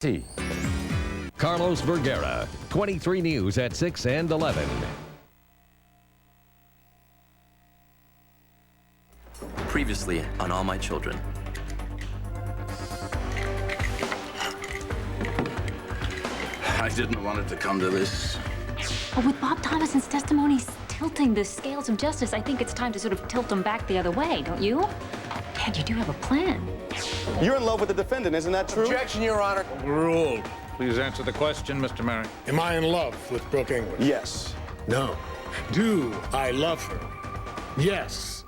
T. Carlos Vergara, 23 News at 6 and 11. Previously on All My Children. I didn't want it to come to this. But with Bob Thomason's testimony tilting the scales of justice, I think it's time to sort of tilt them back the other way, don't you? Dad, you do have a plan. You're in love with the defendant, isn't that true? Objection, Your Honor. Ruled. Please answer the question, Mr. Merrick. Am I in love with Brooke English? Yes. No. Do I love her? Yes.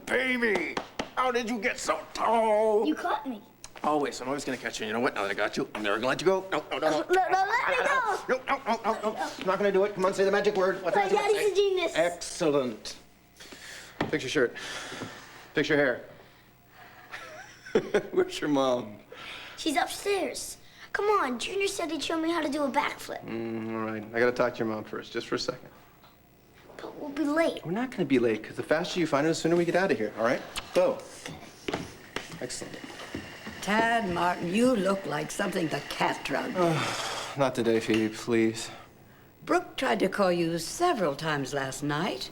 Baby, how did you get so tall? You caught me. Always, I'm always gonna catch you. You know what? Now that I got you, I'm never gonna let you go. No, no, no, no. No, let me go. No, no, no, no, no. I'm not gonna do it. Come on, say the magic word. What's the My magic word? daddy's a genius. Excellent. Fix your shirt. Fix your hair. Where's your mom? She's upstairs. Come on, Junior said he'd show me how to do a backflip. All right. I gotta talk to your mom first, just for a second. But we'll be late. We're not gonna be late, because the faster you find her, the sooner we get out of here, all right? Go. Excellent. Tad Martin, you look like something the cat drugged. Not today, Phoebe, please. Brooke tried to call you several times last night.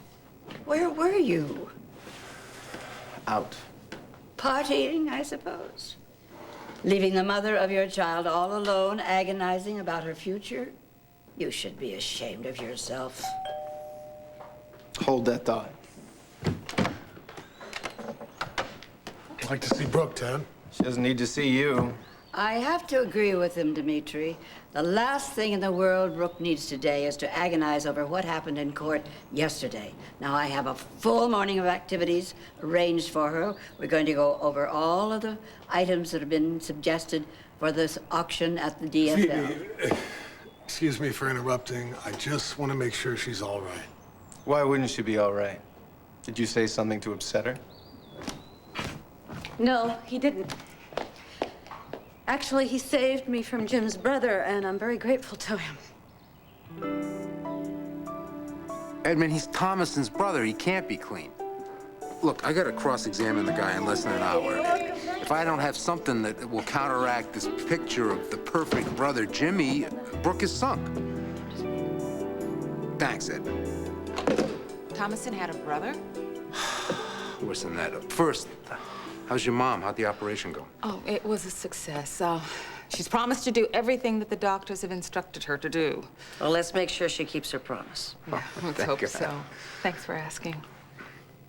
Where were you? Out. Partying, I suppose. Leaving the mother of your child all alone, agonizing about her future? You should be ashamed of yourself. Hold that thought. I'd like to see Brooke, Ted. She doesn't need to see you. I have to agree with him, Dimitri. The last thing in the world Brooke needs today is to agonize over what happened in court yesterday. Now, I have a full morning of activities arranged for her. We're going to go over all of the items that have been suggested for this auction at the DFL. Phoebe, excuse me for interrupting. I just want to make sure she's all right. Why wouldn't she be all right? Did you say something to upset her? No, he didn't. Actually, he saved me from Jim's brother, and I'm very grateful to him. Edmund, he's Thomason's brother. He can't be clean. Look, I gotta cross-examine the guy in less than an hour. If I don't have something that will counteract this picture of the perfect brother, Jimmy, Brooke is sunk. Thanks, Ed. Thomason had a brother? Worse than that. First, how's your mom? How'd the operation go? Oh, it was a success. She's promised to do everything that the doctors have instructed her to do. Well, let's make sure she keeps her promise. Yeah, let's thank hope God. so. Thanks for asking.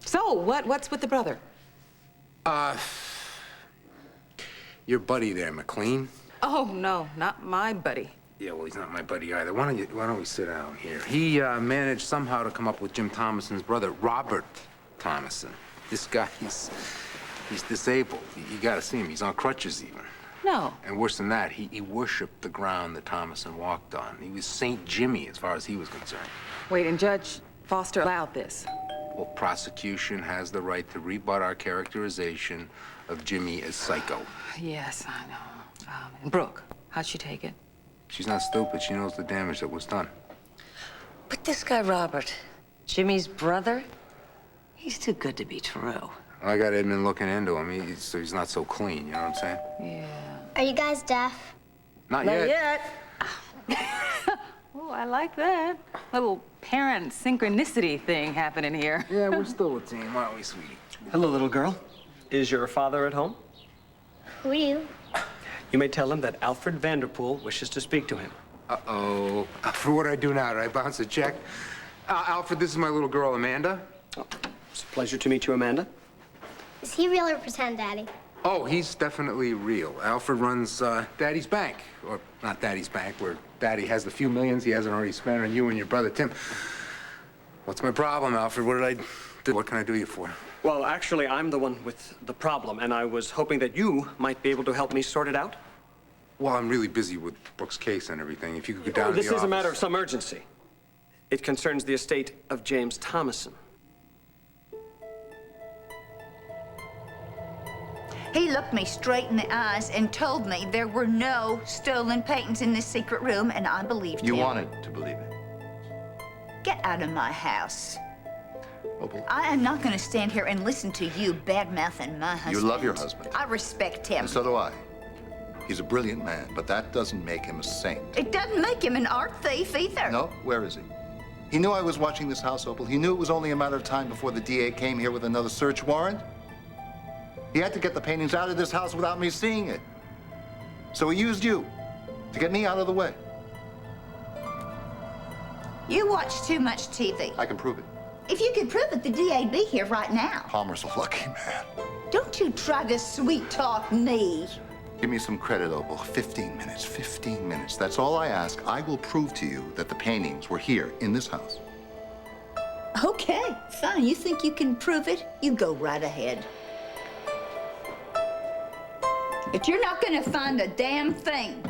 So, what's with the brother? Your buddy there, McLean? Oh, no, not my buddy. Yeah, well, he's not my buddy either. Why don't we sit down here? He managed somehow to come up with Jim Thomason's brother, Robert Thomason. This guy, he's disabled. You gotta see him. He's on crutches even. No. And worse than that, he worshipped the ground that Thomason walked on. He was Saint Jimmy as far as he was concerned. Wait, and Judge Foster allowed this? Well, prosecution has the right to rebut our characterization of Jimmy as psycho. Yes, I know. And Brooke, how'd she take it? She's not stupid. She knows the damage that was done. But this guy, Robert, Jimmy's brother, he's too good to be true. I got Edmund looking into him, so he's not so clean, you know what I'm saying? Yeah. Are you guys deaf? Not Not yet. yet. Oh, I like that. Little parent synchronicity thing happening here. Yeah, we're still a team, aren't we, sweetie? Hello, little girl. Is your father at home? Who are you? You may tell him that Alfred Vanderpool wishes to speak to him. Uh-oh. For what do I do now? Do I bounce a check? Alfred, this is my little girl, Amanda. Oh, it's a pleasure to meet you, Amanda. Is he real or pretend, Daddy? Oh, he's definitely real. Alfred runs Daddy's bank. Or not Daddy's bank, where Daddy has the few millions he hasn't already spent on you and your brother Tim. What's my problem, Alfred? What did I do? What can I do you for? Well, actually, I'm the one with the problem, and I was hoping that you might be able to help me sort it out. Well, I'm really busy with Brooke's case and everything. If you could go down to the This is office. a matter of some urgency. It concerns the estate of James Thomason. He looked me straight in the eyes and told me there were no stolen paintings in this secret room, and I believed him. You wanted to believe it. Get out of my house. Opal, I am not going to stand here and listen to you bad-mouthing my husband. you love your husband. I respect him. And so do I. He's a brilliant man, but that doesn't make him a saint. It doesn't make him an art thief either. No? Where is he? He knew I was watching this house, Opal. He knew it was only a matter of time before the DA came here with another search warrant. He had to get the paintings out of this house without me seeing it. So he used you to get me out of the way. You watch too much TV. I can prove it. If you could prove it, the DA'd be here right now. Palmer's a lucky man. Don't you try to sweet-talk me. Give me some credit, Opal. 15 minutes, 15 minutes. That's all I ask. I will prove to you that the paintings were here in this house. Okay, fine. You think you can prove it? You go right ahead. But you're not gonna find a damn thing.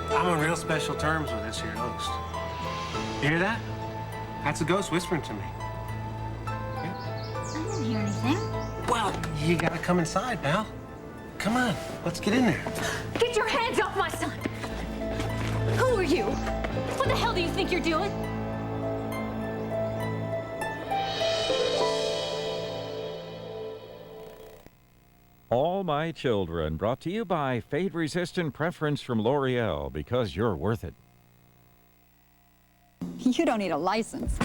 I'm on real special terms with this here host. You hear that? That's a ghost whispering to me. I didn't hear anything. Well, you gotta come inside, pal. Come on, let's get in there. Get your hands off my son! Who are you? What the hell do you think you're doing? All My Children, brought to you by Fade-Resistant Preference from L'Oreal, because you're worth it. You don't need a license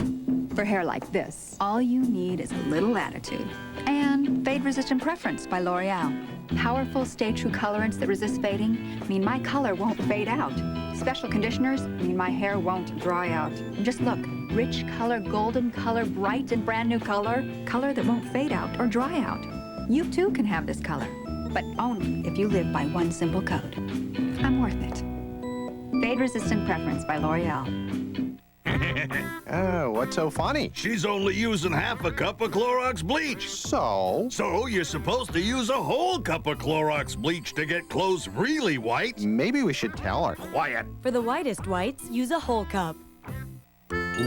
for hair like this. All you need is a little attitude. And Fade-Resistant Preference by L'Oreal. Powerful Stay True colorants that resist fading mean my color won't fade out. Special conditioners mean my hair won't dry out. And just look, rich color, golden color, bright and brand new color. Color that won't fade out or dry out. You too can have this color, but only if you live by one simple code. I'm worth it. Fade-Resistant Preference by L'Oreal. Oh, what's so funny? She's only using half a cup of Clorox bleach. So? So you're supposed to use a whole cup of Clorox bleach to get clothes really white. Maybe we should tell her. Quiet. For the whitest whites, use a whole cup.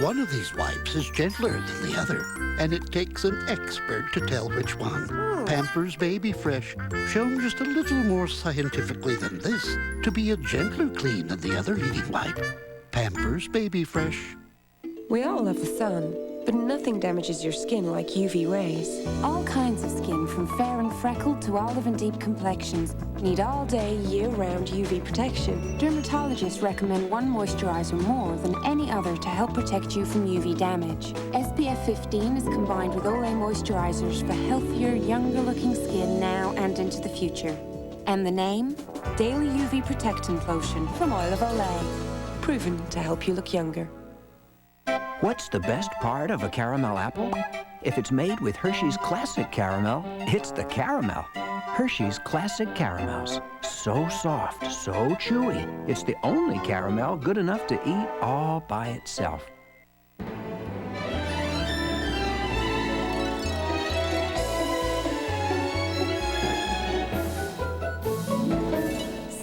One of these wipes is gentler than the other, and it takes an expert to tell which one. Pampers Baby Fresh, shown just a little more scientifically than this to be a gentler clean than the other leading wipe. Pampers Baby Fresh. We all love the sun, but nothing damages your skin like UV rays. All kinds of skin, from fair and freckled to olive and deep complexions, need all-day, year-round UV protection. Dermatologists recommend one moisturizer more than any other to help protect you from UV damage. SPF 15 is combined with Olay moisturizers for healthier, younger-looking skin now and into the future. And the name? Daily UV Protectant Lotion from Oil of Olay. Proven to help you look younger. What's the best part of a caramel apple? If it's made with Hershey's Classic Caramel, it's the caramel. Hershey's Classic Caramels. So soft, so chewy. It's the only caramel good enough to eat all by itself.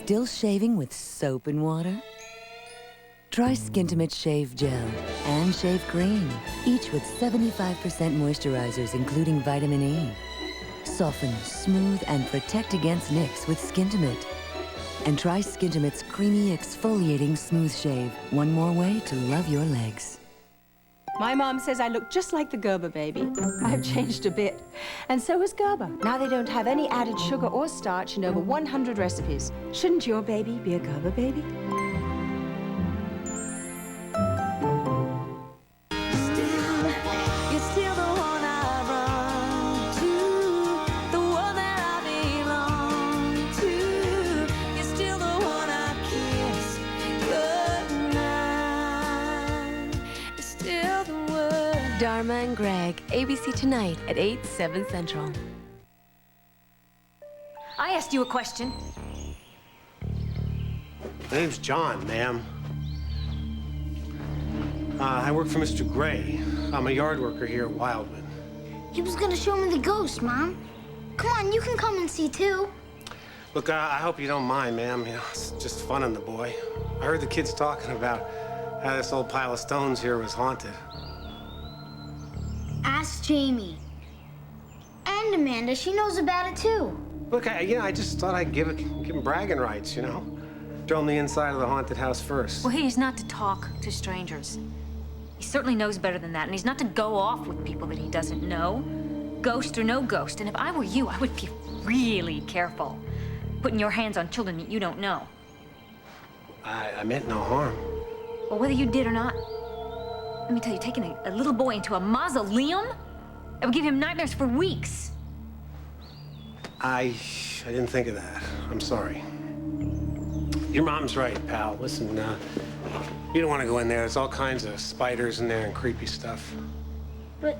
Still shaving with soap and water? Try Skintimate Shave Gel and Shave Cream, each with 75% moisturizers, including vitamin E. soften, smooth, and protect against nicks with Skintimate. And try Skintimate's creamy, exfoliating smooth shave. One more way to love your legs. My mom says I look just like the Gerber baby. I've changed a bit. And so has Gerber. Now they don't have any added sugar or starch in over 100 recipes. Shouldn't your baby be a Gerber baby? Dharma and Greg, ABC tonight at 8, 7 Central. I asked you a question. My name's John, ma'am. I work for Mr. Gray. I'm a yard worker here at Wildman. He was gonna show me the ghost, Mom. Come on, you can come and see too. Look, I hope you don't mind, ma'am. You know, it's just fun on the boy. I heard the kids talking about how this old pile of stones here was haunted. Ask Jamie. And Amanda, she knows about it too. Look, I just thought I'd give him bragging rights, you know? Show him the inside of the haunted house first. Well, he's not to talk to strangers. He certainly knows better than that, and he's not to go off with people that he doesn't know. Ghost or no ghost. And if I were you, I would be really careful putting your hands on children that you don't know. I meant no harm. Well, whether you did or not, let me tell you, taking a little boy into a mausoleum, it would give him nightmares for weeks. I didn't think of that. I'm sorry. Your mom's right, pal. Listen, you don't want to go in there. There's all kinds of spiders in there and creepy stuff. But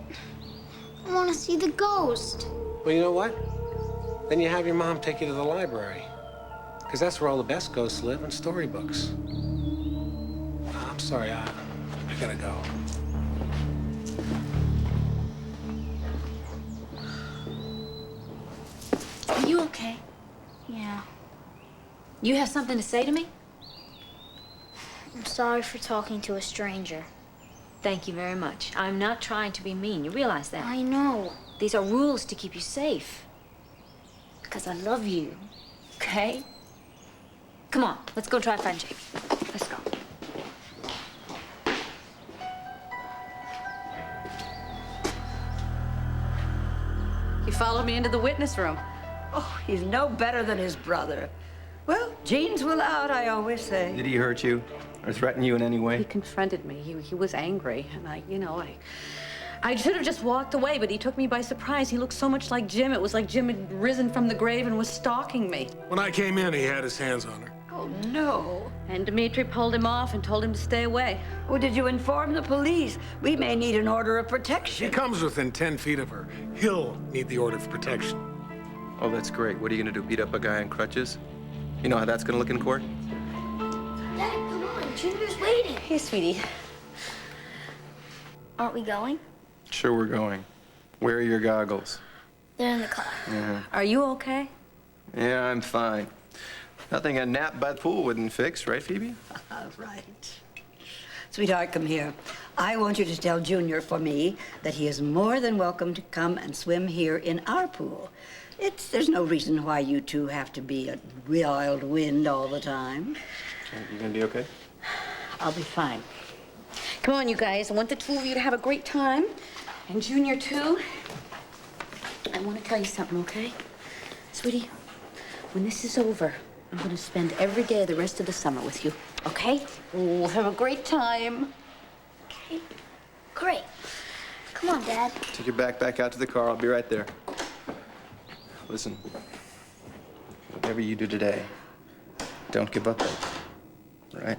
I want to see the ghost. Well, you know what? Then you have your mom take you to the library. Because that's where all the best ghosts live, in storybooks. I'm sorry, I gotta go. Are you okay? Yeah. You have something to say to me? I'm sorry for talking to a stranger. Thank you very much. I'm not trying to be mean. You realize that? I know. These are rules to keep you safe. Because I love you. Okay? Come on, let's go try to find Jamie. Let's go. He followed me into the witness room. Oh, he's no better than his brother. Well, genes will out, I always say. Did he hurt you or threaten you in any way? He confronted me. He was angry, and I should have just walked away, but he took me by surprise. He looked so much like Jim. It was like Jim had risen from the grave and was stalking me. When I came in, he had his hands on her. Oh, no. And Dimitri pulled him off and told him to stay away. Oh, did you inform the police? We may need an order of He protection. comes within 10 feet of her. He'll need the order of protection. Oh, that's great. What are you gonna do, beat up a guy in crutches? You know how that's gonna look in court? Dad, come on. Junior's waiting. Hey, sweetie. Aren't we going? Sure, we're going. Where are your goggles? They're in the car. Yeah. Are you okay? Yeah, I'm fine. Nothing a nap by the pool wouldn't fix, right, Phoebe? Right. Sweetheart, come here. I want you to tell Junior for me that he is more than welcome to come and swim here in our pool. There's no reason why you two have to be a wild wind all the time. You gonna be okay? I'll be fine. Come on, you guys. I want the two of you to have a great time. And Junior, too. I want to tell you something, okay? Sweetie, when this is over, I'm going to spend every day of the rest of the summer with you, okay? We'll have a great time. Okay. Great. Come on, Dad. Take your backpack out to the car. I'll be right there. Listen, whatever you do today, don't give up hope, all right?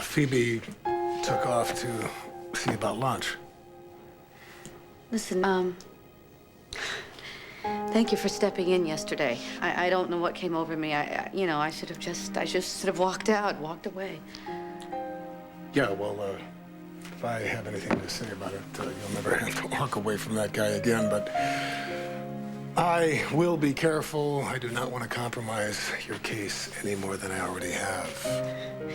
Phoebe took off to see about lunch. Listen, thank you for stepping in yesterday. I don't know what came over me. I should have just walked away. Yeah, well, if I have anything to say about it, you'll never have to walk away from that guy again, but I will be careful. I do not want to compromise your case any more than I already have.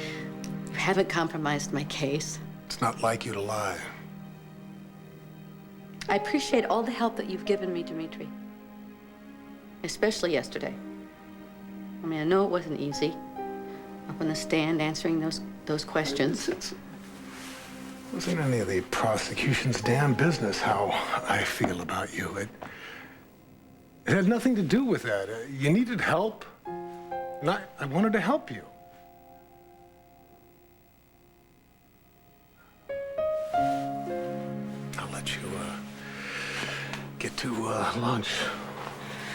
You haven't compromised my case. It's not like you to lie. I appreciate all the help that you've given me, Dimitri. Especially yesterday. I mean, I know it wasn't easy. Up on the stand answering those questions. It wasn't any of the prosecution's damn business how I feel about you. It had nothing to do with that. You needed help, and I wanted to help you. I'll let you get to lunch.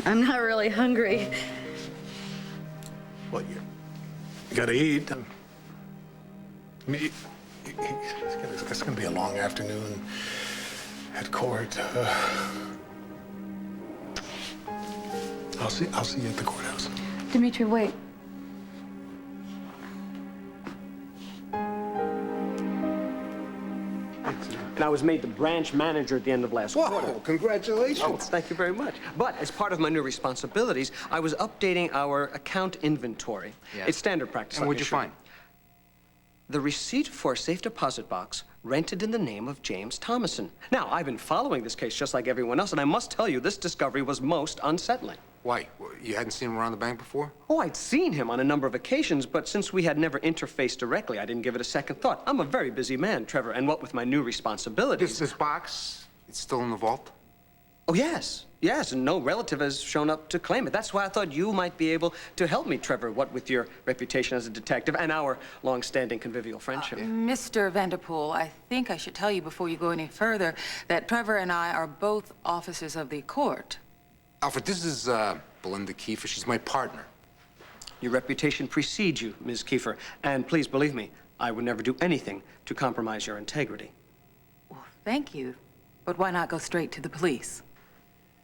I'm not really hungry. Well, you gotta eat. I mean, it's gonna be a long afternoon at court. I'll see you at the courthouse. Dimitri, wait. And I was made the branch manager at the end of last quarter. Congratulations. Oh, thank you very much. But as part of my new responsibilities, I was updating our account inventory. Yes. It's standard practice. And what'd you find? The receipt for a safe deposit box rented in the name of James Thomason. Now, I've been following this case just like everyone else, and I must tell you, this discovery was most unsettling. Why? You hadn't seen him around the bank before? Oh, I'd seen him on a number of occasions, but since we had never interfaced directly, I didn't give it a second thought. I'm a very busy man, Trevor, and what with my new responsibilities... This box, it's still in the vault? Oh, yes. Yes, and no relative has shown up to claim it. That's why I thought you might be able to help me, Trevor, what with your reputation as a detective and our long-standing convivial friendship. Mr. Vanderpool, I think I should tell you before you go any further that Trevor and I are both officers of the court. Alfred, this is Belinda Kiefer. She's my partner. Your reputation precedes you, Ms. Kiefer, and please believe me, I would never do anything to compromise your integrity. Well, thank you, but why not go straight to the police?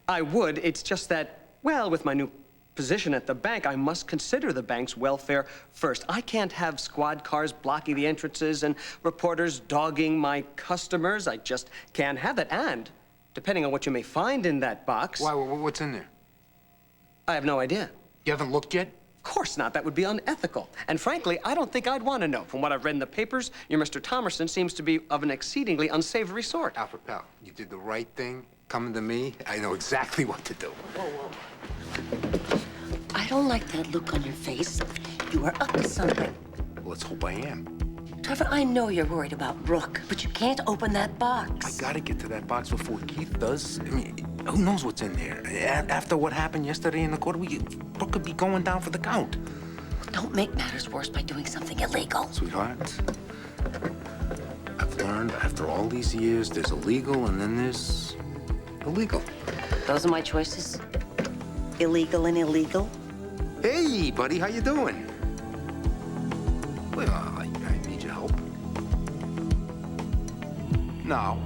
I would. It's just that, well, with my new position at the bank, I must consider the bank's welfare first. I can't have squad cars blocking the entrances and reporters dogging my customers. I just can't have that. And depending on what you may find in that box... Why? What's in there? I have no idea. You haven't looked yet? Of course not. That would be unethical. And frankly, I don't think I'd want to know. From what I've read in the papers, your Mr. Thomerson seems to be of an exceedingly unsavory sort. Alfred, pal, you did the right thing. Coming to me, I know exactly what to do. Whoa. I don't like that look on your face. You are up to something. Well, let's hope I am. Trevor, I know you're worried about Brooke, but you can't open that box. I gotta get to that box before Keith does. I mean, who knows what's in there? After what happened yesterday in the court, Brooke could be going down for the count. Don't make matters worse by doing something illegal. Sweetheart, I've learned after all these years, there's illegal and then there's illegal. Those are my choices. Illegal and illegal. Hey, buddy, how you doing? Well, I need your help. Now.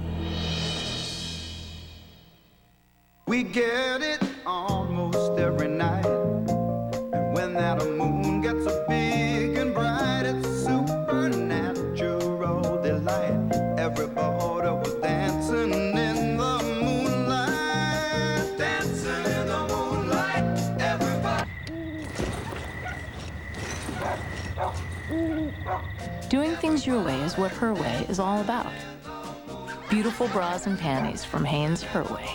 We get it almost every night. And when that moon gets so big and bright, it's a supernatural delight. Everybody was dancing in the moonlight. Dancing in the moonlight, everybody. Doing things your way is what Her Way is all about. Beautiful bras and panties from Hanes Her Way.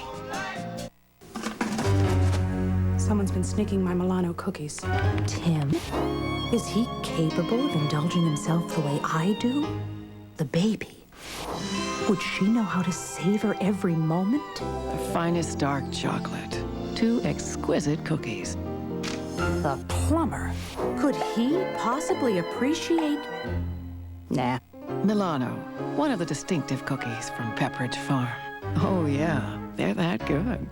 Someone's been sneaking my Milano cookies. Tim? Is he capable of indulging himself the way I do? The baby. Would she know how to savor every moment? The finest dark chocolate. 2 exquisite cookies. The plumber. Could he possibly appreciate... Nah. Milano, one of the distinctive cookies from Pepperidge Farm. Oh yeah, they're that good.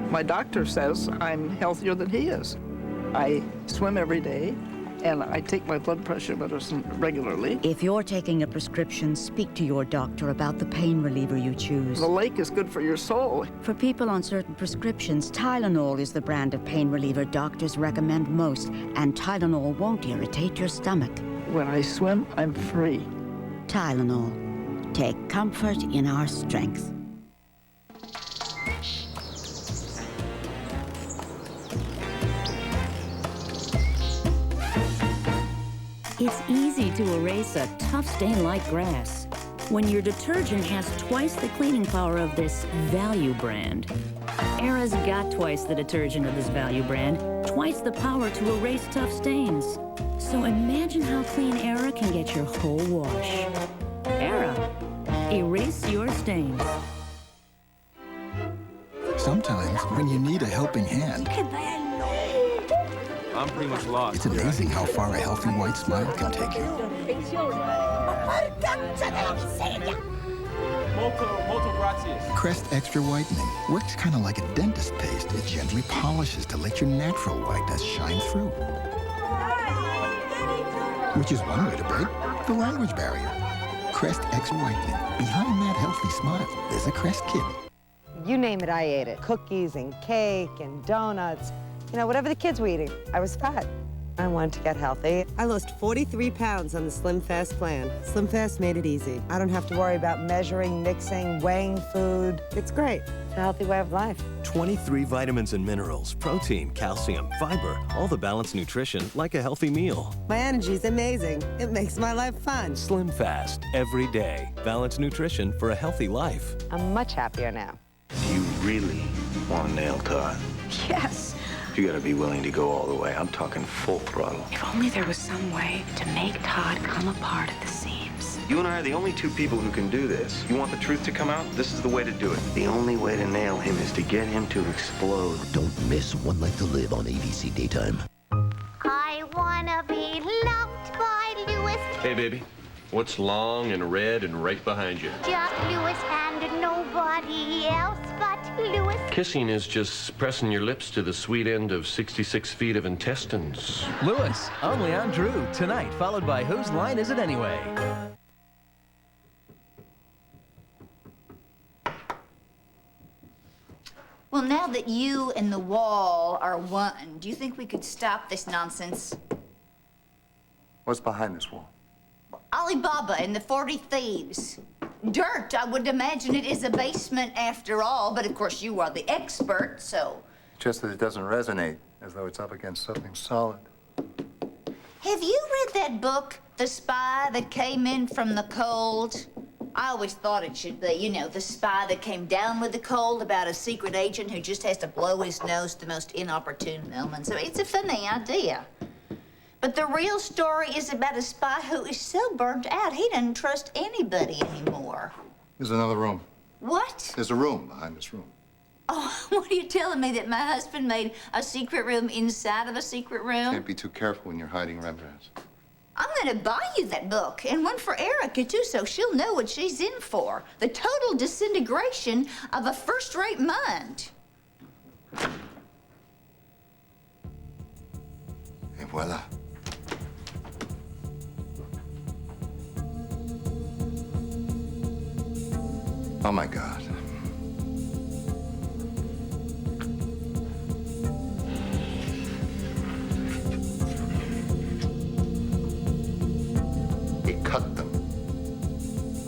My doctor says I'm healthier than he is. I swim every day, and I take my blood pressure medicine regularly. If you're taking a prescription, speak to your doctor about the pain reliever you choose. The lake is good for your soul. For people on certain prescriptions, Tylenol is the brand of pain reliever doctors recommend most, and Tylenol won't irritate your stomach. When I swim, I'm free. Tylenol. Take comfort in our strength. It's easy to erase a tough stain like grass when your detergent has twice the cleaning power of this value brand. Era's got twice the detergent of this value brand, twice the power to erase tough stains. So imagine how clean Era can get your whole wash. Era, erase your stains. Sometimes, when you need a helping hand, I'm pretty much lost. it's amazing how far a healthy white smile can take you. Molto gracias. Crest Extra Whitening works kind of like a dentist paste. It gently polishes to let your natural whiteness shine through. Which is one way to break the language barrier. Crest Extra Whitening. Behind that healthy smile, there's a Crest kid. You name it, I ate it. Cookies and cake and donuts. You know, whatever the kids were eating. I was fat. I wanted to get healthy. I lost 43 pounds on the Slim Fast plan. Slim Fast made it easy. I don't have to worry about measuring, mixing, weighing food. It's great. It's a healthy way of life. 23 vitamins and minerals, protein, calcium, fiber, all the balanced nutrition like a healthy meal. My energy's amazing. It makes my life fun. Slim Fast, every day. Balanced nutrition for a healthy life. I'm much happier now. You really want to nail Todd? Yes. You gotta be willing to go all the way. I'm talking full throttle. If only there was some way to make Todd come apart at the seams. You and I are the only two people who can do this. You want the truth to come out? This is the way to do it. The only way to nail him is to get him to explode. Don't miss One Life to Live on ABC Daytime. I wanna be loved by Louis. Hey, baby. What's long and red and right behind you? Just Louis and nobody else but Louis. Kissing is just pressing your lips to the sweet end of 66 feet of intestines. Louis, only on Drew, tonight, followed by Whose Line Is It Anyway? Well, now that you and the wall are one, do you think we could stop this nonsense? What's behind this wall? Alibaba and the 40 Thieves. Dirt, I would imagine it is a basement after all, but of course you are the expert, so. Just that it doesn't resonate, as though it's up against something solid. Have you read that book, The Spy That Came In From the Cold? I always thought it should be, you know, the spy that came down with the cold, about a secret agent who just has to blow his nose at the most inopportune moments. So it's a funny idea. But the real story is about a spy who is so burnt out he doesn't trust anybody anymore. There's another room. What? There's a room behind this room. Oh, what are you telling me, that my husband made a secret room inside of a secret room? Can't be too careful when you're hiding Rembrandts. I'm gonna buy you that book, and one for Erica, too, so she'll know what she's in for. The total disintegration of a first-rate mind. Et voila. Oh, my God. He cut them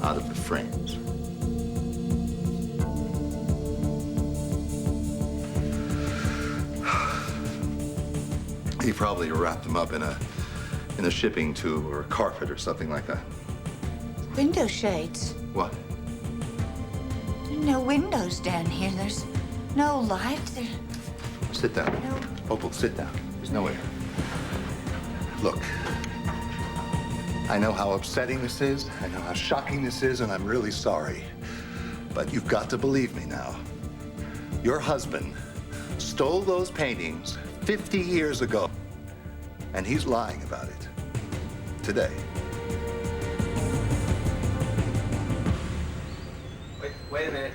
out of the frames. He probably wrapped them up in a shipping tube or a carpet or something like that. Window shades. What? No windows down here. There's no light. There. Sit down. Opal, sit down. There's no air. Look, I know how upsetting this is. I know how shocking this is, and I'm really sorry. But you've got to believe me now. Your husband stole those paintings 50 years ago, and he's lying about it today. Wait a minute.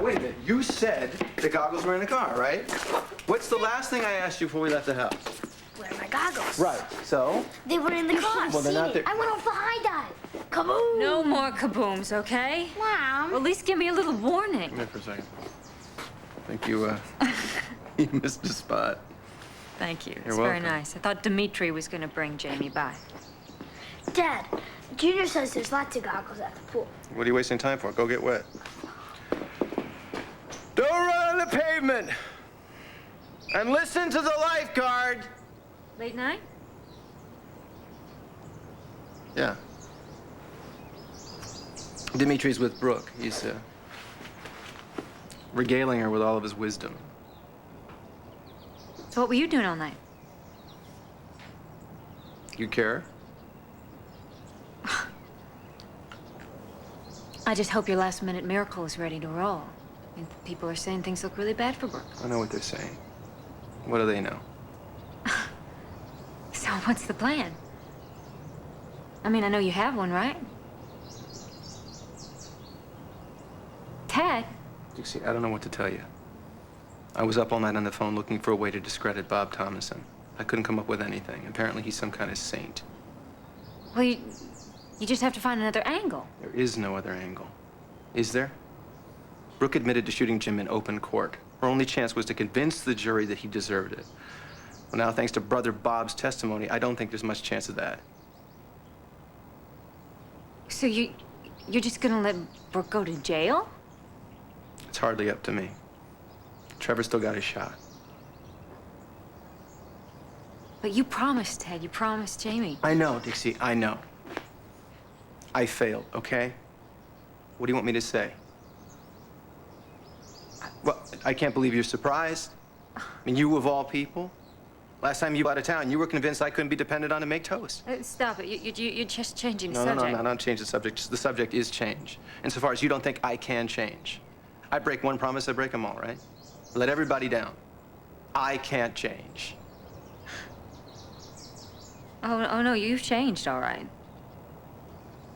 Wait a minute. You said the goggles were in the car, right? What's the last thing I asked you before we left the house? Where are my goggles? Right. So? They were in the car. Well, they're not there. I went off the high dive. Kaboom! No more kabooms, okay? Mom. Well, at least give me a little warning. Come here for a second. I think you missed a spot. Thank you. You're It's very welcome. nice. I thought Dimitri was going to bring Jamie by. Dad, Junior says there's lots of goggles at the pool. What are you wasting time for? Go get wet. Don't run on the pavement! And listen to the lifeguard! Late night? Yeah. Dimitri's with Brooke. He's regaling her with all of his wisdom. So what were you doing all night? You care? I just hope your last-minute miracle is ready to roll. I mean, people are saying things look really bad for Brooke. I know what they're saying. What do they know? So what's the plan? I mean, I know you have one, right? Ted? Dixie, I don't know what to tell you. I was up all night on the phone looking for a way to discredit Bob Thomason. I couldn't come up with anything. Apparently, he's some kind of saint. Well, you just have to find another angle. There is no other angle. Is there? Brooke admitted to shooting Jim in open court. Her only chance was to convince the jury that he deserved it. Well, now, thanks to Brother Bob's testimony, I don't think there's much chance of that. So you're just gonna let Brooke go to jail? It's hardly up to me. Trevor still got his shot. But you promised, Ted. You promised Jamie. I know, Dixie, I know. I failed, okay? What do you want me to say? Well, I can't believe you're surprised. I mean, you of all people. Last time you were out of town, you were convinced I couldn't be depended on to make toast. Stop it. You're just changing the No, subject. no, don't change the subject. Just the subject is change. Insofar as you don't think I can change. I break one promise, I break them all, right? Let everybody down. I can't change. Oh, no, you've changed, all right.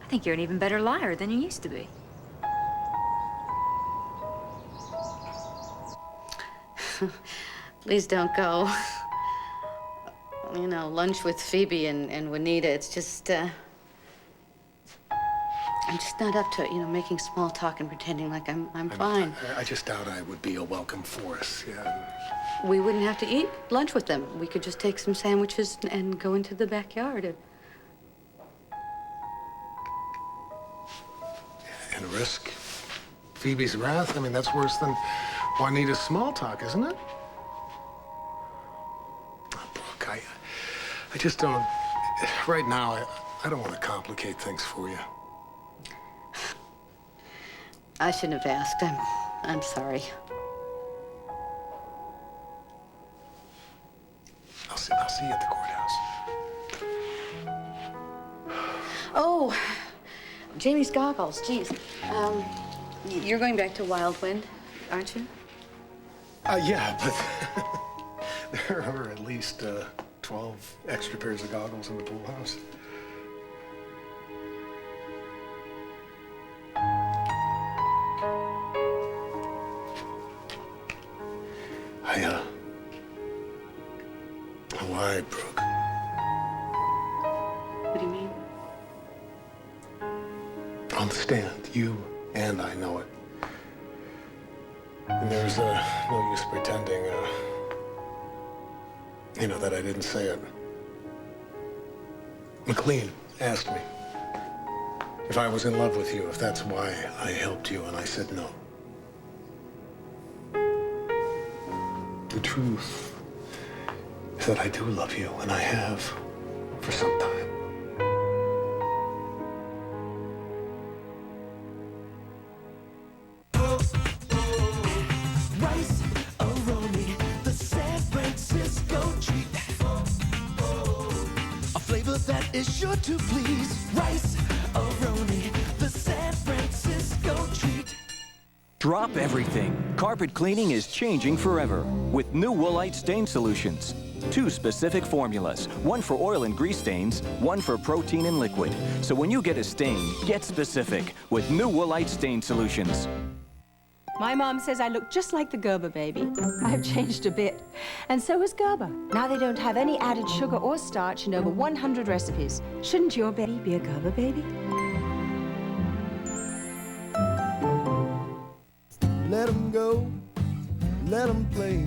I think you're an even better liar than you used to be. Please don't go. You know, lunch with Phoebe and Juanita, it's just, I'm just not up to it, you know, making small talk and pretending like I'm fine. I just doubt I would be a welcome force, yeah. We wouldn't have to eat lunch with them. We could just take some sandwiches and go into the backyard. And risk Phoebe's wrath? I mean, that's worse than Juanita's small talk, isn't it? Oh, Brooke, I just don't... Right now, I don't want to complicate things for you. I shouldn't have asked. I'm sorry. I'll see you at the courthouse. Oh, Jamie's goggles. Geez. You're going back to Wild Wind, aren't you? Yeah, but there are at least 12 extra pairs of goggles in the pool house. I lied, Brooke. What do you mean? On the stand, you and I know it. And there's no use pretending, you know, that I didn't say it. McLean asked me if I was in love with you, if that's why I helped you, and I said no. The truth is that I do love you, and I have for some time. Rice Aroni, the San Francisco treat. A flavor that is sure to please. Rice Aroni, the San Francisco treat. Drop everything. Carpet cleaning is changing forever with new Woolite stain solutions. 2 specific formulas, one for oil and grease stains, one for protein and liquid. So when you get a stain, get specific with new Woolite stain solutions. My mom says I look just like the Gerber baby. I've changed a bit. And so has Gerber. Now they don't have any added sugar or starch in over 100 recipes. Shouldn't your baby be a Gerber baby? Let them go, let them play.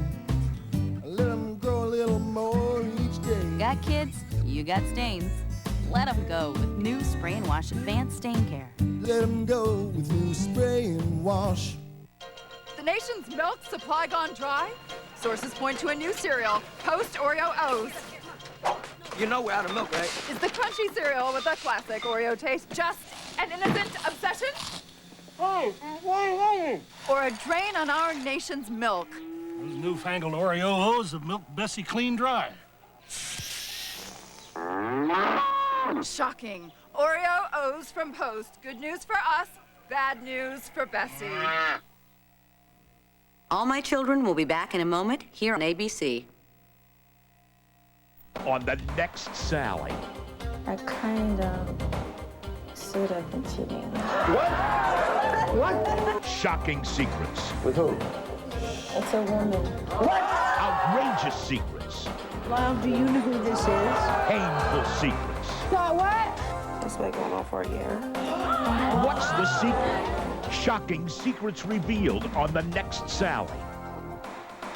Let them grow a little more each day. Got kids? You got stains. Let them go with new Spray and Wash Advanced Stain Care. Let them go with new Spray and Wash. The nation's milk supply gone dry? Sources point to a new cereal, Post Oreo O's. You know we're out of milk, right? Is the crunchy cereal with a classic Oreo taste just an innocent obsession? Or a drain on our nation's milk? Those newfangled Oreos have milked Bessie clean dry. Shocking. Oreo O's from Post. Good news for us, bad news for Bessie. All My Children will be back in a moment here on ABC. On the next Sally. I kind of sort of been cheating. What? Shocking secrets. With who? It's a woman. What? Outrageous secrets. Well, do you know who this is? Painful secrets. What? It's been going on for a year. What's the secret? Shocking secrets revealed on the next Sally.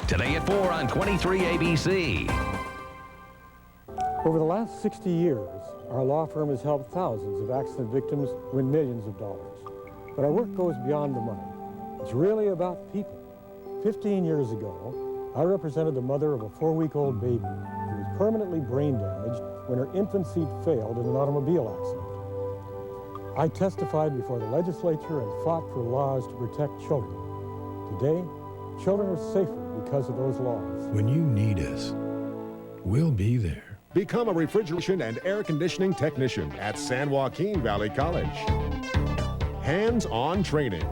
Today at 4 on 23 ABC. Over the last 60 years, our law firm has helped thousands of accident victims win millions of dollars. But our work goes beyond the money. It's really about people. 15 years ago, I represented the mother of a 4-week-old baby who was permanently brain damaged when her infant seat failed in an automobile accident. I testified before the legislature and fought for laws to protect children. Today, children are safer because of those laws. When you need us, we'll be there. Become a refrigeration and air conditioning technician at San Joaquin Valley College. Hands-on training.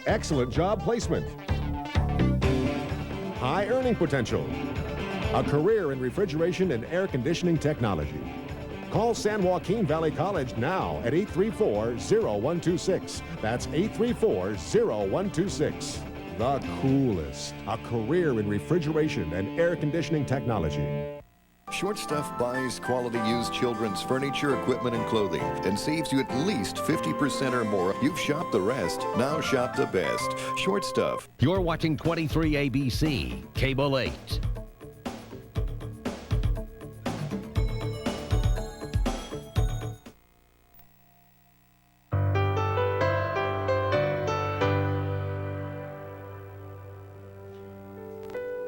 Excellent job placement. High earning potential. A career in refrigeration and air conditioning technology. Call San Joaquin Valley College now at 834-0126. That's 834-0126. The coolest. A career in refrigeration and air conditioning technology. Short Stuff buys quality used children's furniture, equipment, and clothing and saves you at least 50% or more. You've shopped the rest. Now shop the best. Short Stuff. You're watching 23 ABC, Cable 8.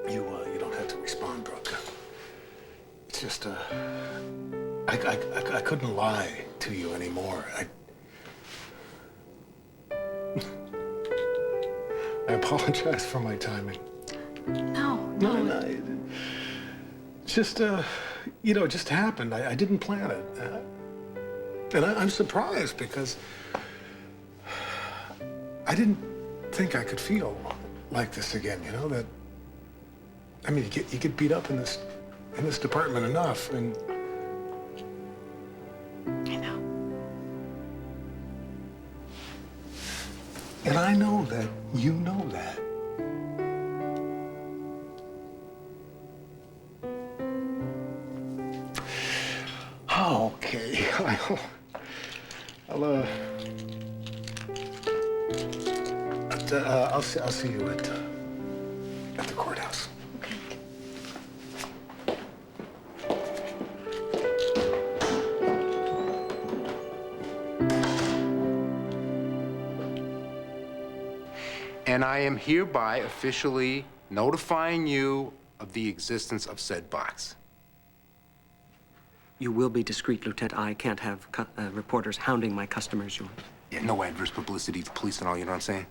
You don't have to respond, Brooke. It's just, I couldn't lie to you anymore. I apologize for my timing. No. It's just, it just happened. I didn't plan it. And I'm surprised because I didn't think I could feel like this again, that, I mean, you get beat up in this department enough, and I know. And I know that you know that. Oh, okay. I'll see you at the courthouse. And I am hereby officially notifying you of the existence of said box. You will be discreet, Lieutenant. I can't have reporters hounding my customers. Yeah, no adverse publicity to police and all, you know what I'm saying?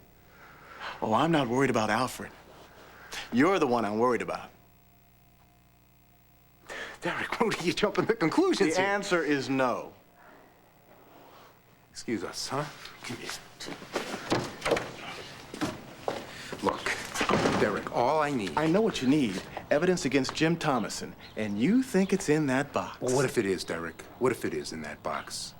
Oh, I'm not worried about Alfred. You're the one I'm worried about. Derek, what are you jumping to conclusions The here? answer is no. Excuse us, huh? Give me Look, Derek, all I need... I know what you need. Evidence against Jim Thomason. And you think it's in that box. Well, what if it is, Derek? What if it is in that box?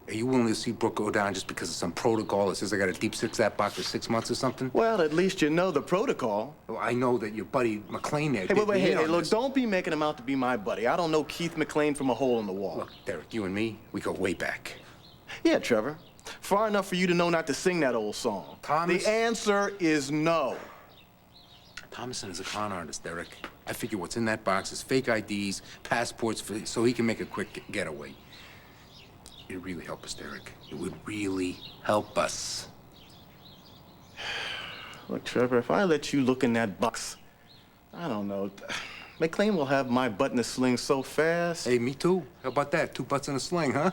Are you willing to see Brooke go down just because of some protocol that says I got to deep six that box for 6 months or something? Well, at least you know the protocol. Well, I know that your buddy McLean there... Hey, look, don't be making him out to be my buddy. I don't know Keith McLean from a hole in the wall. Look, Derek, you and me, we go way back. Yeah, Trevor. Far enough for you to know not to sing that old song. Thomas... The answer is no. Thomason is a con artist, Derek. I figure what's in that box is fake IDs, passports, so he can make a quick getaway. It'd really help us, Derek. It would really help us. Look, Trevor, if I let you look in that box, I don't know. McLean will have my butt in a sling so fast. Hey, me too. How about that? 2 butts in a sling, huh?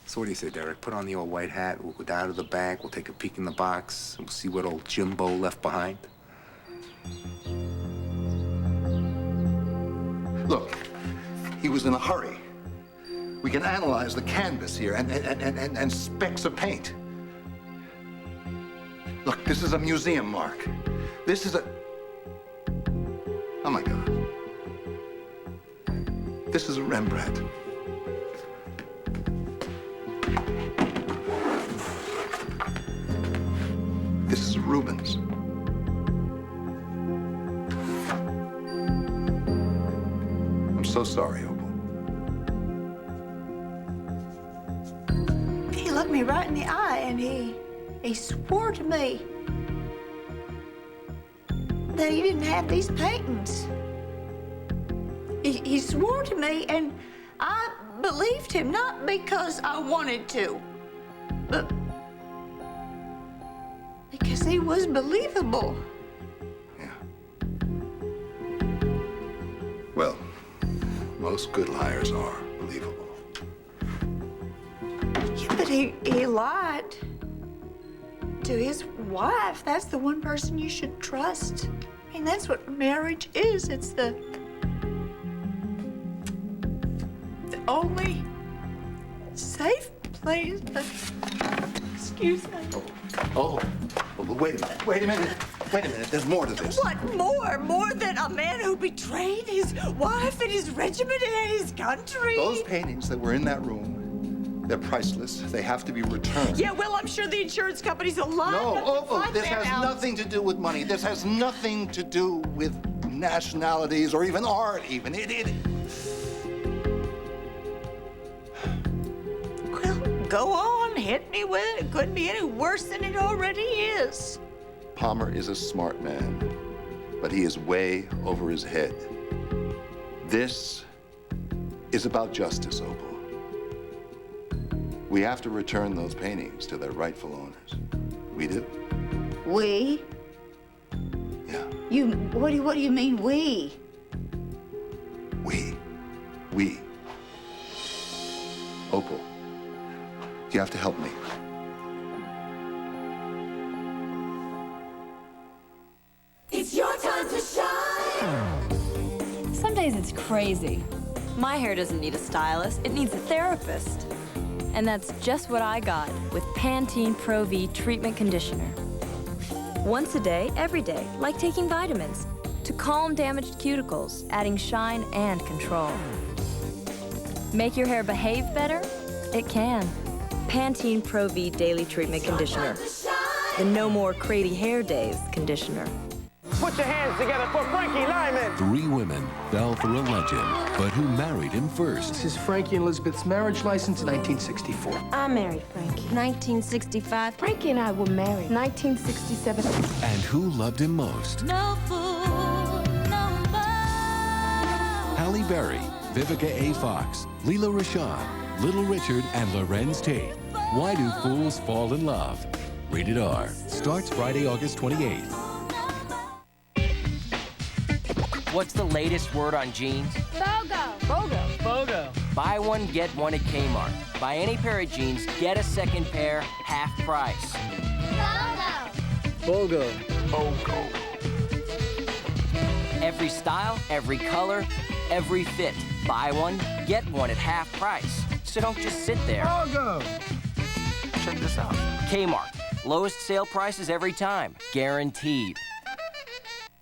So what do you say, Derek? Put on the old white hat. We'll go down to the back. We'll take a peek in the box. And we'll see what old Jimbo left behind. Look, he was in a hurry. We can analyze the canvas here and specks of paint. Look, this is a museum mark. This is a... Oh, my God. This is a Rembrandt. This is a Rubens. I'm so sorry, Opal. He looked me right in the eye and he swore to me that he didn't have these paintings. He swore to me, and I believed him, not because I wanted to, but because he was believable. Well, most good liars are believable. Yeah, but he lied to his wife. That's the one person you should trust. I mean, that's what marriage is. It's the only safe place. Excuse me. Oh, wait a minute. There's more to this. What more? More than a man who betrayed his wife and his regiment and his country? Those paintings that were in that room, they're priceless. They have to be returned. Yeah, well, I'm sure the insurance company's alive. No, Opal, this has nothing to do with money. This has nothing to do with nationalities or even art, even. Well, go on, hit me with it. It couldn't be any worse than it already is. Palmer is a smart man, but he is way over his head. This is about justice, Opal. We have to return those paintings to their rightful owners. We do. We? Yeah. What do you mean, we? We. Opal, you have to help me. It's your time to shine! Some days it's crazy. My hair doesn't need a stylist, it needs a therapist. And that's just what I got with Pantene Pro V Treatment Conditioner. Once a day, every day, like taking vitamins. To calm damaged cuticles, adding shine and control. Make your hair behave better? It can. Pantene Pro V Daily Treatment Conditioner. The No More Crazy Hair Days conditioner. Put your hands together for Frankie Lyman. 3 women fell for a legend, but who married him first? This is Frankie and Elizabeth's marriage license in 1964. I married Frankie. 1965. Frankie and I were married. 1967. And who loved him most? No fool, no love. Halle Berry, Vivica A. Fox, Leela Rashawn, Little Richard, and Lorenz Tate. Why do fools fall in love? Rated R. Starts Friday, August 28th. What's the latest word on jeans? BOGO. BOGO. Buy one, get one at Kmart. Buy any pair of jeans, get a second pair, half price. BOGO. BOGO. Every style, every color, every fit. Buy one, get one at half price. So don't just sit there. BOGO. Check this out. Kmart. Lowest sale prices every time. Guaranteed.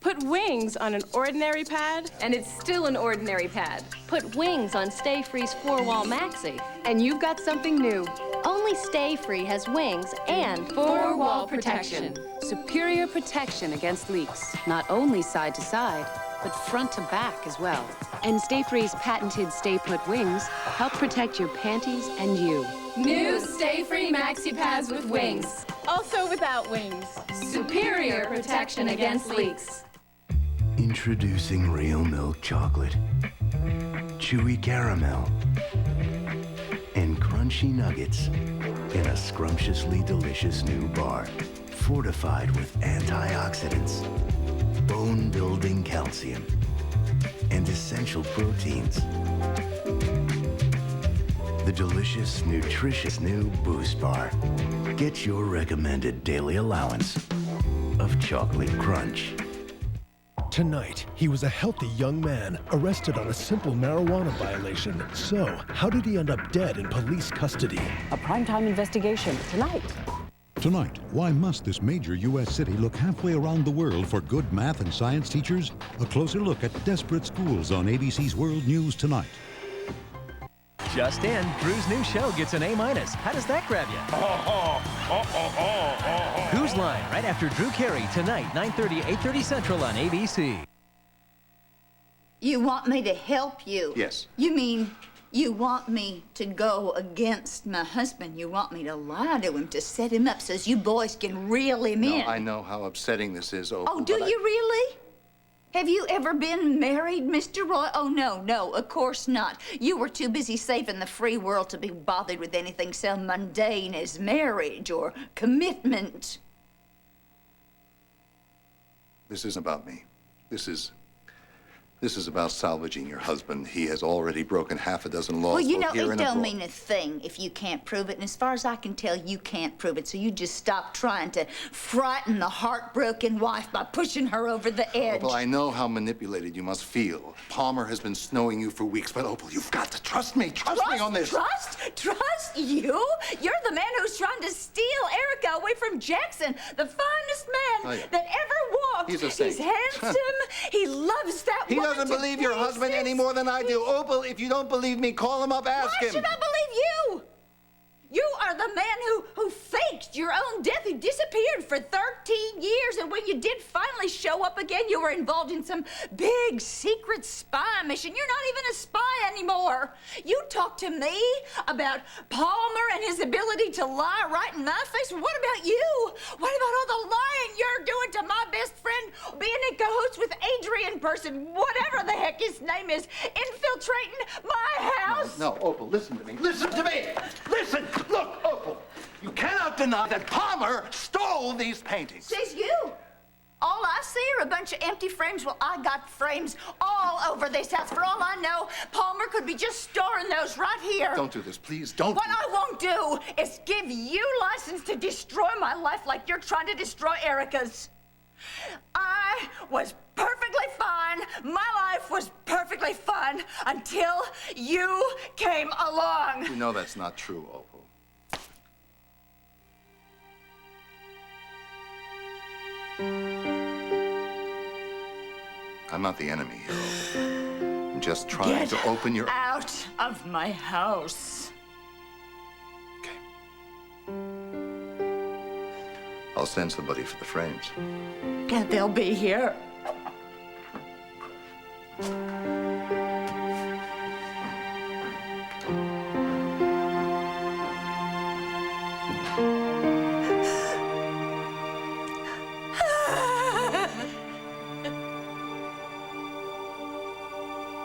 Put wings on an ordinary pad, and it's still an ordinary pad. Put wings on Stay Free's 4-Wall Maxi, and you've got something new. Only Stay Free has wings and 4-wall protection. Superior protection against leaks, not only side to side, but front to back as well. And Stay Free's patented Stay Put wings help protect your panties and you. New Stay Free Maxi Pads with wings. Also without wings. Superior protection against leaks. Introducing Real Milk Chocolate. Chewy caramel. And crunchy nuggets in a scrumptiously delicious new bar. Fortified with antioxidants. Bone-building calcium. and essential proteins. The delicious, nutritious new Boost Bar. Get your recommended daily allowance of chocolate crunch. Tonight, he was a healthy young man arrested on a simple marijuana violation. So, how did he end up dead in police custody? A primetime investigation tonight. Tonight, why must this major U.S. city look halfway around the world for good math and science teachers? A closer look at desperate schools on ABC's World News Tonight. Just in, Drew's new show gets an A-. How does that grab you? Whose Line, right after Drew Carey, tonight, 9:30, 8:30 Central on ABC. You want me to help you? Yes. You mean you want me to go against my husband? You want me to lie to him, to set him up so you boys can reel him in? No, I know how upsetting this is, Opal. Oh, do you really? Have you ever been married, Mr. Roy? Oh, no, of course not. You were too busy saving the free world to be bothered with anything so mundane as marriage or commitment. This isn't about me. This is about salvaging your husband. He has already broken half a dozen laws. Well, you know, both here it and don't abroad. mean a thing if you can't prove it. And as far as I can tell, you can't prove it. So you just stop trying to frighten the heartbroken wife by pushing her over the edge. Opal, I know how manipulated you must feel. Palmer has been snowing you for weeks, but Opal, you've got to trust me. Trust me on this. Trust you? You're the man who's trying to steal Erica away from Jackson, the finest man that ever walked. He's a saint. He's handsome. He loves that He woman doesn't to believe your pieces. husband any more than I do. Opal, if you don't believe me, call him up, ask Why him. should I believe you? You are the man who faked your own death, who disappeared for 13 years, and when you did finally show up again, you were involved in some big secret spy mission. You're not even a spy anymore. You talk to me about Palmer and his ability to lie right in my face. What about you? What about all the lying you're doing to my best friend, being in cahoots with Adrian Person, whatever the heck his name is, infiltrating my house? No, Opal, listen to me. Listen to me! Listen! Look, Opal, you cannot deny that Palmer stole these paintings. Says you. All I see are a bunch of empty frames. Well, I got frames all over this house. For all I know, Palmer could be just storing those right here. Don't do this, please. Don't. What I won't do is give you license to destroy my life like you're trying to destroy Erica's. I was perfectly fine. My life was perfectly fun until you came along. You know that's not true, Opal. I'm not the enemy here, Opal. I'm just trying Get to open your... out of my house. I'll send somebody for the frames. And they'll be here.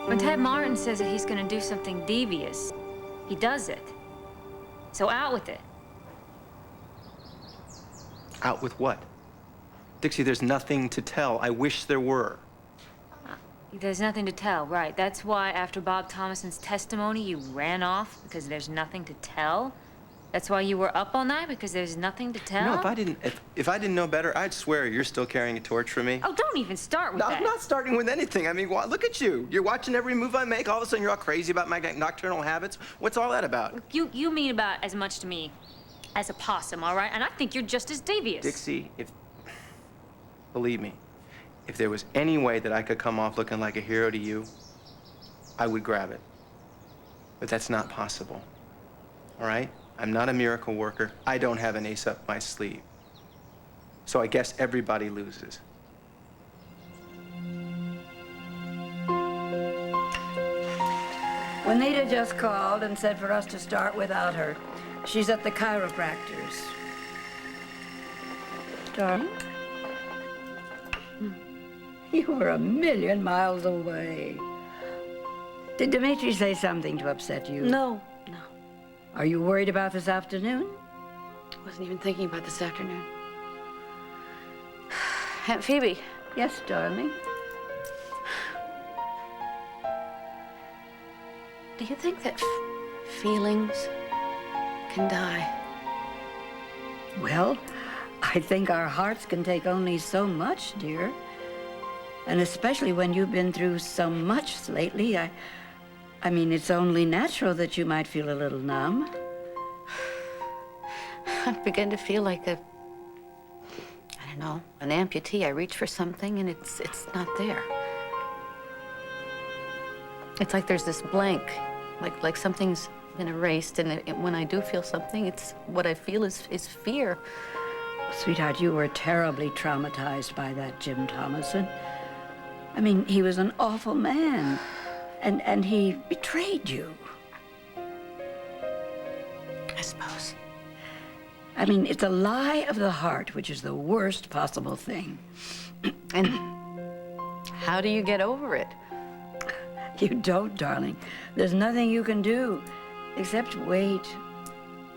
When Ted Martin says that he's gonna do something devious, he does it. So out with it. Out with what? Dixie, there's nothing to tell. I wish there were. There's nothing to tell, right? That's why after Bob Thomason's testimony, you ran off, because there's nothing to tell? That's why you were up all night, because there's nothing to tell? No, if I didn't know better, I'd swear you're still carrying a torch for me. Oh, don't even start with No, that. I'm not starting with anything. I mean, look at you. You're watching every move I make. All of a sudden, you're all crazy about my nocturnal habits. What's all that about? You mean about as much to me as a possum, all right? And I think you're just as devious. Dixie, believe me, if there was any way that I could come off looking like a hero to you, I would grab it. But that's not possible, all right? I'm not a miracle worker. I don't have an ace up my sleeve. So I guess everybody loses. Juanita just called and said for us to start without her. She's at the chiropractor's. Darling? You were a million miles away. Did Dimitri say something to upset you? No. Are you worried about this afternoon? Wasn't even thinking about this afternoon. Aunt Phoebe. Yes, darling. Do you think that feelings can die? Well, I think our hearts can take only so much, dear. And especially when you've been through so much lately, I mean, it's only natural that you might feel a little numb. I begin to feel like I don't know, an amputee. I reach for something and it's not there. It's like there's this blank, like something's been erased, and when I do feel something, it's what I feel is fear. Sweetheart, you were terribly traumatized by that Jim Thomason. I mean, he was an awful man, and he betrayed you. I suppose. I mean, it's a lie of the heart, which is the worst possible thing. And how do you get over it? You don't, darling. There's nothing you can do except wait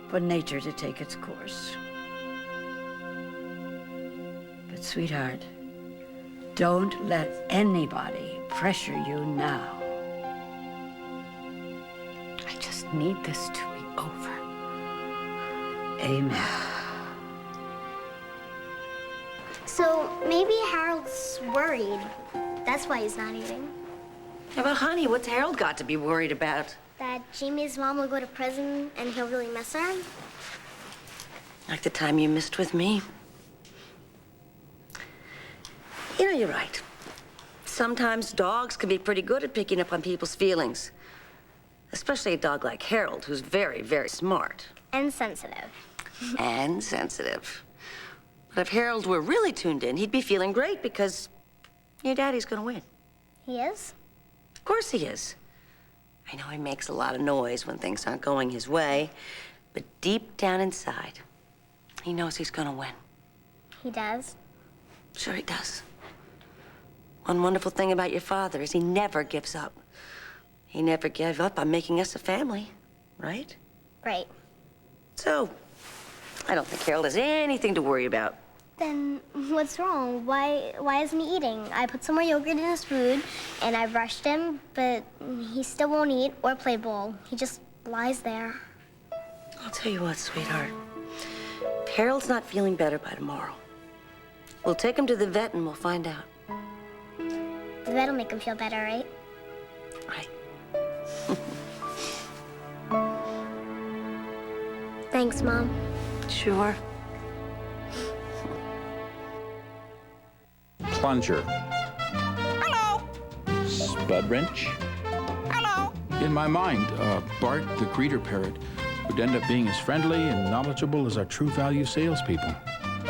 for nature to take its course. But, sweetheart, don't let anybody pressure you now. I just need this to be over. Amen. So maybe Harold's worried. That's why he's not eating. Yeah, but honey, what's Harold got to be worried about? That Jamie's mom will go to prison and he'll really miss her. Like the time you missed with me. You know, you're right. Sometimes dogs can be pretty good at picking up on people's feelings. Especially a dog like Harold, who's very, very smart. And sensitive. And sensitive. But if Harold were really tuned in, he'd be feeling great because your daddy's gonna win. He is? Of course he is. I know he makes a lot of noise when things aren't going his way, but deep down inside, he knows he's gonna win. He does? Sure he does. One wonderful thing about your father is he never gives up. He never gave up on making us a family, right? Right. So, I don't think Harold has anything to worry about. Then what's wrong? Why isn't he eating? I put some more yogurt in his food, and I brushed him, but he still won't eat or play ball. He just lies there. I'll tell you what, sweetheart. If Harold's not feeling better by tomorrow, we'll take him to the vet and we'll find out. The vet'll make him feel better, right? Right. Thanks, Mom. Sure. Plunger. Hello. Spud wrench. Hello. In my mind, Bart, the greeter parrot, would end up being as friendly and knowledgeable as our True Value salespeople.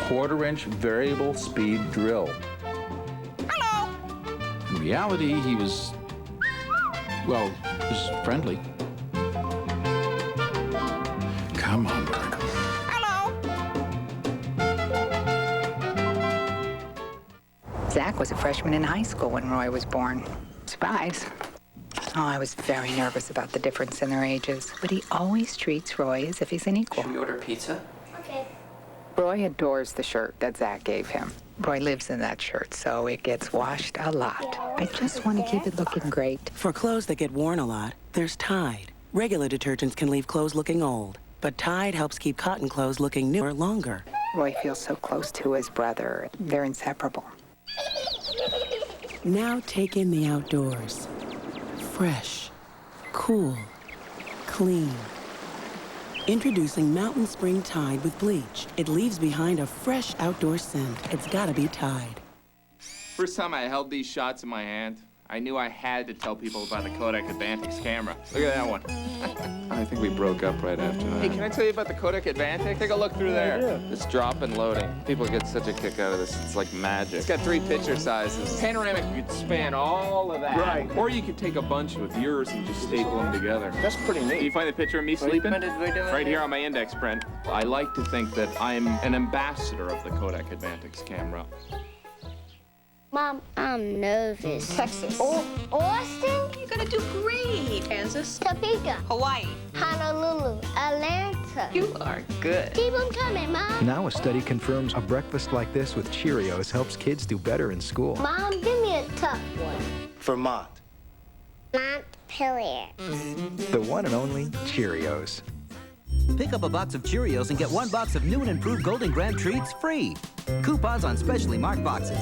Quarter-inch variable speed drill. Hello. In reality, he was, well, was friendly. Come on, Bart. Zach was a freshman in high school when Roy was born. Surprise. Oh, I was very nervous about the difference in their ages, but he always treats Roy as if he's an equal. Should we order pizza? Okay. Roy adores the shirt that Zach gave him. Roy lives in that shirt, so it gets washed a lot. I just want to keep it looking great. For clothes that get worn a lot, there's Tide. Regular detergents can leave clothes looking old, but Tide helps keep cotton clothes looking newer longer. Roy feels so close to his brother. They're inseparable. Now take in the outdoors. Fresh, cool, clean. Introducing Mountain Spring Tide with bleach. It leaves behind a fresh outdoor scent. It's gotta be Tide. First time I held these shots in my hand, I knew I had to tell people about the Kodak Advantix camera. Look at that one. I think we broke up right after that. Hey, can I tell you about the Kodak Advantix? Take a look through there. It's drop and loading. People get such a kick out of this. It's like magic. It's got 3 picture sizes. Panoramic, you could span all of that. Right. Or you could take a bunch of yours and just staple them together. That's pretty neat. You find the picture of me sleeping? Right here on my index print. I like to think that I'm an ambassador of the Kodak Advantix camera. Mom, I'm nervous. Texas. Austin? You're gonna do great. Kansas. Topeka. Hawaii. Honolulu. Atlanta. You are good. Keep them coming, Mom. Now a study confirms a breakfast like this with Cheerios helps kids do better in school. Mom, give me a tough one. Vermont. Montpelier. The one and only Cheerios. Pick up a box of Cheerios and get 1 box of new and improved Golden Graham treats free. Coupons on specially marked boxes.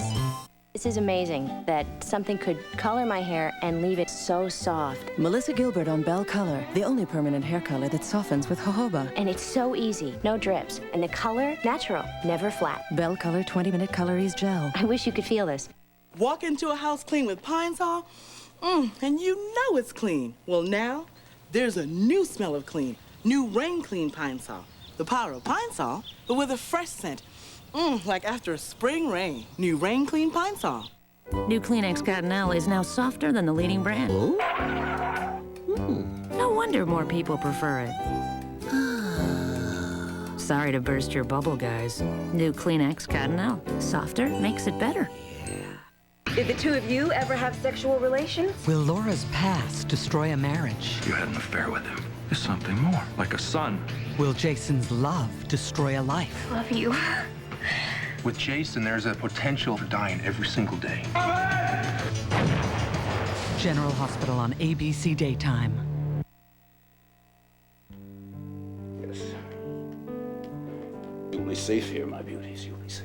This is amazing that something could color my hair and leave it so soft. Melissa Gilbert on Bell Color, the only permanent hair color that softens with jojoba. And it's so easy, no drips. And the color, natural, never flat. Bell Color 20-minute Color Ease Gel. I wish you could feel this. Walk into a house clean with Pine Sol, and you know it's clean. Well, now there's a new smell of clean. New Rain Clean Pine Sol. The power of Pine Sol, but with a fresh scent. Like after a spring rain. New Rain Clean Pine Sol. New Kleenex Cottonelle is now softer than the leading brand. No wonder more people prefer it. Sorry to burst your bubble, guys. New Kleenex Cottonelle. Softer makes it better. Did the two of you ever have sexual relations? Will Laura's past destroy a marriage? You had an affair with him. There's something more, like a son. Will Jason's love destroy a life? Love you. With Jason, there's a potential for dying every single day. General Hospital on ABC Daytime. Yes. You'll be safe here, my beauties. You'll be safe.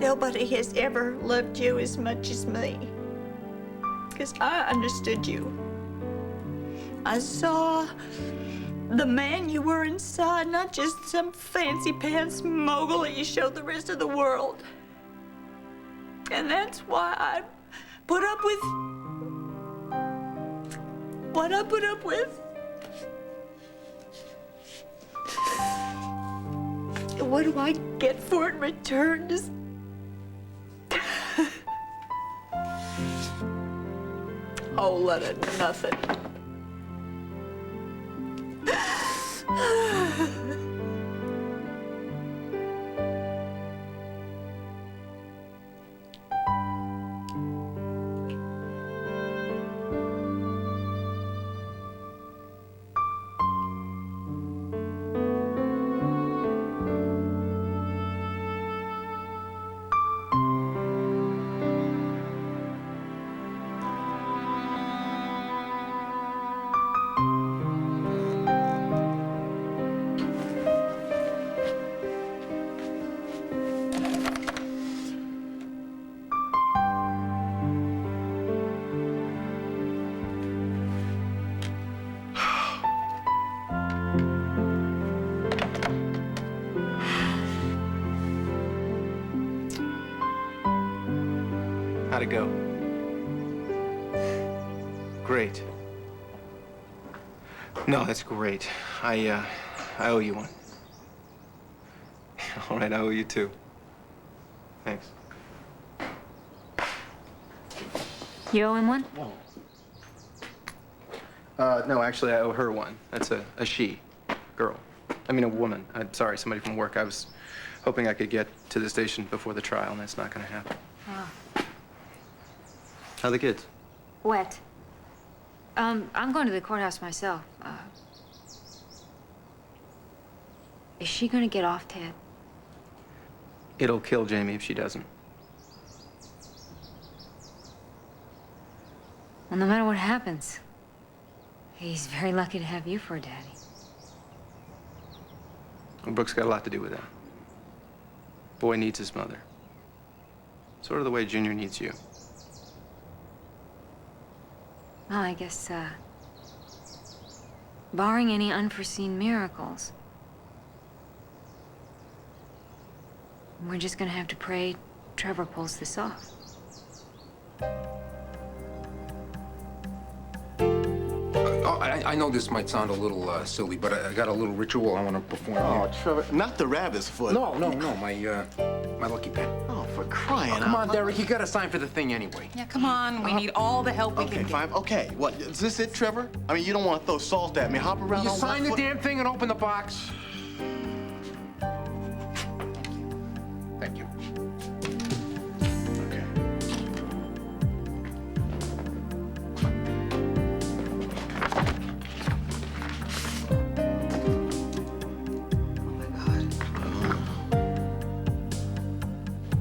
Nobody has ever loved you as much as me. Because I understood you. I saw the man you were inside, not just some fancy pants mogul that you showed the rest of the world. And that's why I put up with what I put up with. And what do I get for it in return? Just whole lot of nothing. How'd it go? Great. No, that's great. I owe you one. All right, I owe you two. Thanks. You owe him one? No, actually, I owe her one. That's a she. Girl. I mean, a woman. I'm sorry, somebody from work. I was hoping I could get to the station before the trial, and that's not gonna happen. Oh. How are the kids? Wet. I'm going to the courthouse myself. Is she gonna get off, Ted? It'll kill Jamie if she doesn't. Well, no matter what happens, he's very lucky to have you for a daddy. Well, Brooke's got a lot to do with that. Boy needs his mother. Sort of the way Junior needs you. Well, I guess, barring any unforeseen miracles, we're just gonna have to pray Trevor pulls this off. Well, I know this might sound a little silly, but I got a little ritual I want to perform Oh, here. Trevor, not the rabbit's foot. No, my lucky pen. Oh, for crying out Come on, loud. Derek, you got to sign for the thing anyway. Yeah, come on. We need all the help we Okay, can get. fine. Okay, what, is this it, Trevor? I mean, you don't want to throw salt at me. Hop around You on sign one the foot. damn thing and open the box. Thank you. Okay.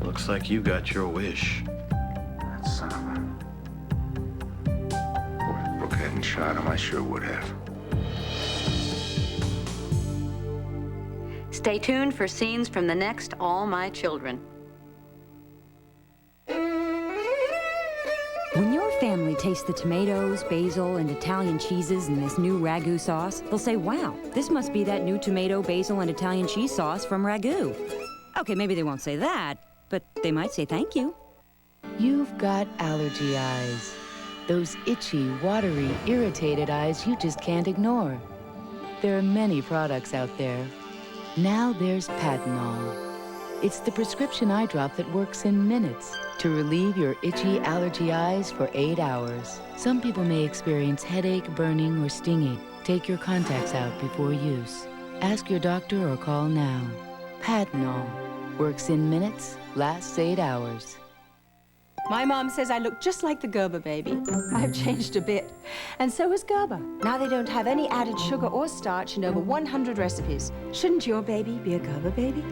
Looks like you got your wish. That son of a... Boy, if Brooke hadn't shot him, I sure would have. Stay tuned for scenes from the next All My Children. When your family tastes the tomatoes, basil, and Italian cheeses in this new ragu sauce, they'll say, wow, this must be that new tomato, basil, and Italian cheese sauce from Ragu. Okay, maybe they won't say that, but they might say thank you. You've got allergy eyes. Those itchy, watery, irritated eyes you just can't ignore. There are many products out there. Now there's Patanol. It's the prescription eye drop that works in minutes to relieve your itchy allergy eyes for 8 hours. Some people may experience headache, burning, or stinging. Take your contacts out before use. Ask your doctor or call now. Patanol works in minutes, lasts 8 hours. My mom says I look just like the Gerber baby. I've changed a bit. And so has Gerber. Now they don't have any added sugar or starch in over 100 recipes. Shouldn't your baby be a Gerber baby?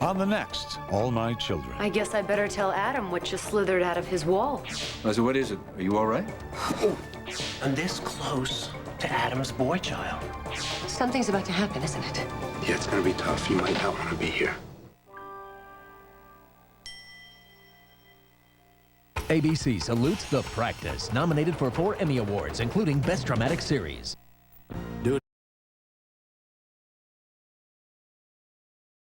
On the next All My Children. I guess I better tell Adam what just slithered out of his wall. So what is it? Are you all right? Oh, I'm this close to Adam's boy child. Something's about to happen, isn't it? Yeah, it's gonna be tough. You might not want to be here. ABC salutes The Practice, nominated for 4 Emmy Awards, including Best Dramatic Series.